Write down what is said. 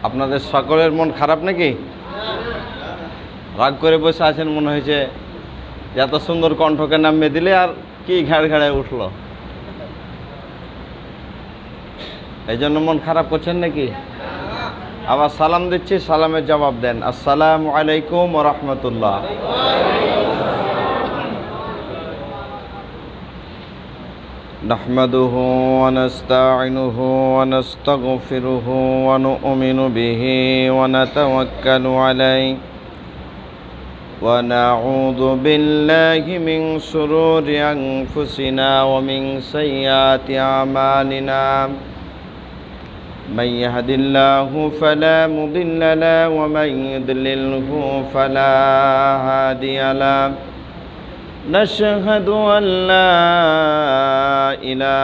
আপনাদের সকলের মন খারাপ নাকি? রাগ করে বসে আছেন মনে হয়েছে। এত সুন্দর কণ্ঠকে নামিয়ে দিলে আর কি ঘাড় ঘাড়ে উঠলো, এই জন্য মন খারাপ করছেন নাকি? আবার সালাম দিচ্ছি, সালামের জবাব দেন। আসসালামু আলাইকুম ওয়া রাহমাতুল্লাহ। نحمده ونستعينه ونستغفره ونؤمن به ونتوكل عليه ونعوذ بالله من شرور أنفسنا ومن سيئات أعمالنا من يهد الله فلا مضل له ومن يضلله فلا هادي له نشهد أن لا إله